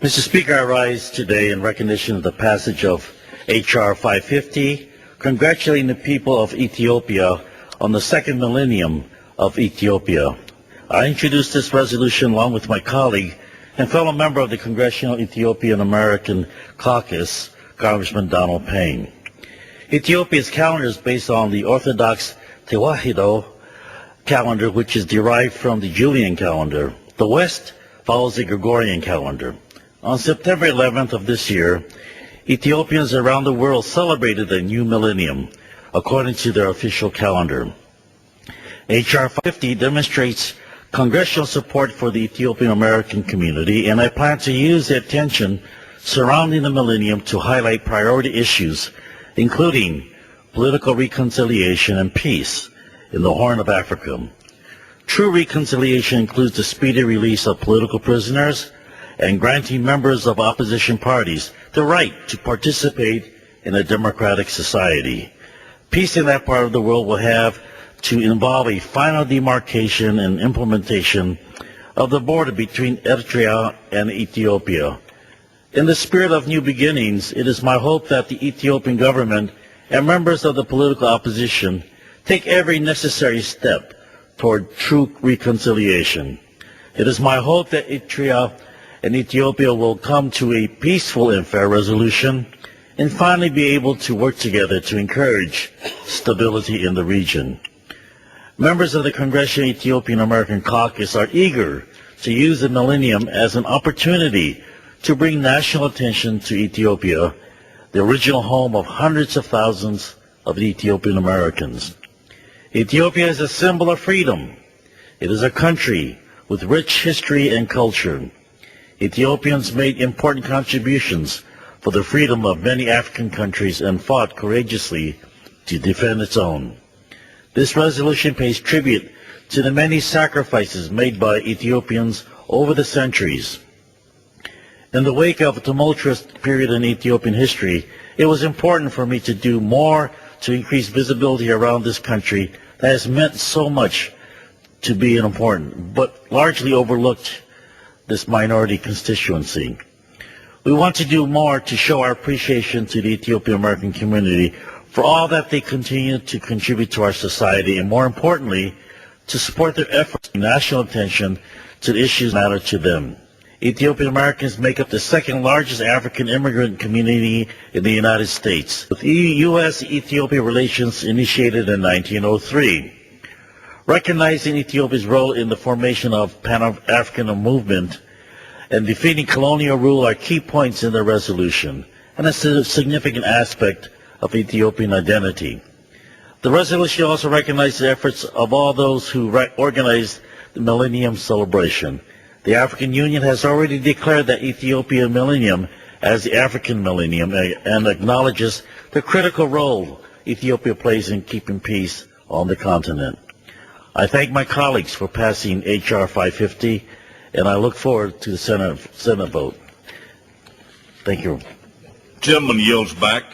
Mr. Speaker, I rise today in recognition of the passage of H.R. 550, congratulating the people of Ethiopia on the second millennium of Ethiopia. I introduced this resolution along with my colleague and fellow member of the Congressional Ethiopian American Caucus, Congressman Donald Payne. Ethiopia's calendar is based on the Orthodox Tewahedo calendar, which is derived from the Julian calendar. The West follows the Gregorian calendar. On September 11th of this year, Ethiopians around the world celebrated the new millennium, according to their official calendar. H.R. 550 demonstrates congressional support for the Ethiopian American community, and I plan to use the attention surrounding the millennium to highlight priority issues, including political reconciliation and peace in the Horn of Africa. True reconciliation includes the speedy release of political prisoners and granting members of opposition parties the right to participate in a democratic society. Peace in that part of the world will have to involve a final demarcation and implementation of the border between Eritrea and Ethiopia. In the spirit of new beginnings, it is my hope that the Ethiopian government and members of the political opposition take every necessary step toward true reconciliation. It is my hope that Eritrea and Ethiopia will come to a peaceful and fair resolution and finally be able to work together to encourage stability in the region. Members of the Congressional Ethiopian American Caucus are eager to use the millennium as an opportunity to bring national attention to Ethiopia, the original home of hundreds of thousands of Ethiopian Americans. Ethiopia is a symbol of freedom. It is a country with rich history and culture. Ethiopians made important contributions for the freedom of many African countries and fought courageously to defend its own. This resolution pays tribute to the many sacrifices made by Ethiopians over the centuries. In the wake of a tumultuous period in Ethiopian history, it was important for me to do more to increase visibility around this country that has meant so much to be important, but largely overlooked this minority constituency. We want to do more to show our appreciation to the Ethiopian American community for all that they continue to contribute to our society, and more importantly, to support their efforts to bring national attention to the issues that matter to them. Ethiopian Americans make up the second largest African immigrant community in the United States, with U.S.-Ethiopia relations initiated in 1903. Recognizing Ethiopia's role in the formation of Pan-African movement and defeating colonial rule are key points in the resolution, and it's a significant aspect of Ethiopian identity. The resolution also recognizes the efforts of all those who organized the Millennium Celebration. The African Union has already declared the Ethiopian Millenium as the African Millennium and acknowledges the critical role Ethiopia plays in keeping peace on the continent. I thank my colleagues for passing H.R. 550, and I look forward to the Senate vote. Thank you. Gentleman yields back.